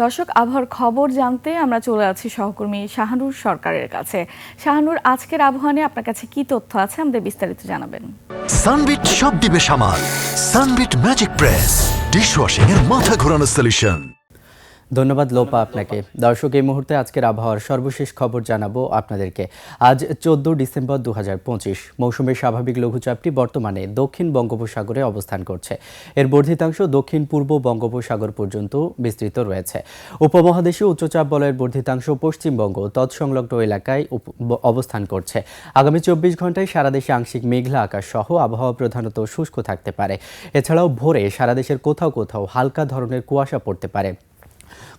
দর্শক, আবহাওয়ার খবর জানতে আমরা চলে আছি সহকর্মী শাহানুর সরকারের কাছে। শাহানুর, আজকের আবহাওয়া নিয়ে আপনার কাছে কি তথ্য আছে, আমাদের বিস্তারিত জানাবেন। সানবিট সব দিবে সামাল। সানবিট ম্যাজিক প্রেস ডিশওয়াশিং এর মাথা ঘোরানো সলিউশন। ধন্যবাদ লোপা আপনাকে। দর্শক, এই মুহূর্তে আজকের আবহাওয়ার সর্বশেষ খবর জানাবো আপনাদেরকে। আজ 14 ডিসেম্বর 2025। মৌসুমের স্বাভাবিক লঘুচাপটি বর্তমানে দক্ষিণ বঙ্গোপসাগরে অবস্থান করছে। এর বর্ধিতাংশ দক্ষিণ পূর্ব বঙ্গোপসাগর পর্যন্ত বিস্তৃত রয়েছে। উপমহাদেশীয় উচ্চচাপ বলয়ের বর্ধিতাংশ পশ্চিমবঙ্গ তৎসংলগ্ন এলাকায় অবস্থান করছে। আগামী 24 ঘন্টায় সারা দেশে আংশিক মেঘলা আকাশ সহ আবহাওয়া প্রধানত শুষ্ক থাকতে পারে। এছাড়াও ভোরে সারা দেশের কোথাও কোথাও হালকা ধরনের কুয়াশা পড়তে পারে।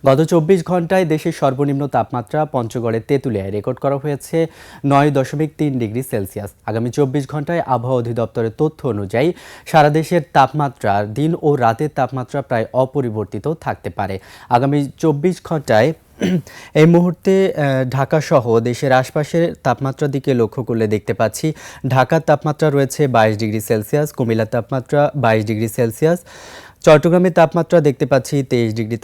গত 24 ঘন্টায় দেশের সর্বনিম্ন তাপমাত্রা পঞ্চগড়ের তেঁতুলিয়ায় রেকর্ড করা হয়েছে 9.3 ডিগ্রি সেলসিয়াস। আগামী 24 ঘন্টায় আবহাওয়া অধিদপ্তরের তথ্য অনুযায়ী সারা দেশের তাপমাত্রা দিন ও রাতের তাপমাত্রা প্রায় অপরিবর্তিত থাকতে পারে। আগামী 24 ঘন্টায় এই মুহূর্তে ঢাকা সহ দেশের আশপাশের তাপমাত্রার দিকে লক্ষ্য করলে দেখতে পাচ্ছি ঢাকার তাপমাত্রা রয়েছে 22 ডিগ্রি সেলসিয়াস, কুমিল্লার তাপমাত্রা 22 ডিগ্রি সেলসিয়াস, চট্টগ্রামের তাপমাত্রা দেখতে পাচ্ছি 23 ডিগ্রি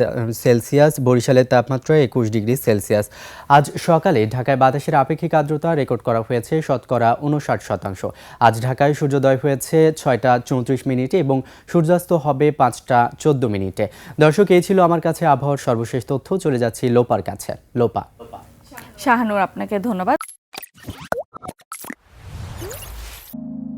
সেলসিয়াস, বরিশালের তাপমাত্রা 21 ডিগ্রি সেলসিয়াস। আজ সকালে ঢাকায় বাতাসের আপেক্ষিক আর্দ্রতা রেকর্ড করা হয়েছে 59%। আজ ঢাকায় সূর্যোদয় হয়েছে 6টা 34 মিনিটে এবং সূর্যাস্ত হবে 5টা 14 মিনিটে। দর্শক, এই ছিল আমার কাছে আবহাওয়ার সর্বশেষ তথ্য। চলে যাচ্ছি লোপার কাছে। লোপা। শাহানুর, আপনাকে ধন্যবাদ।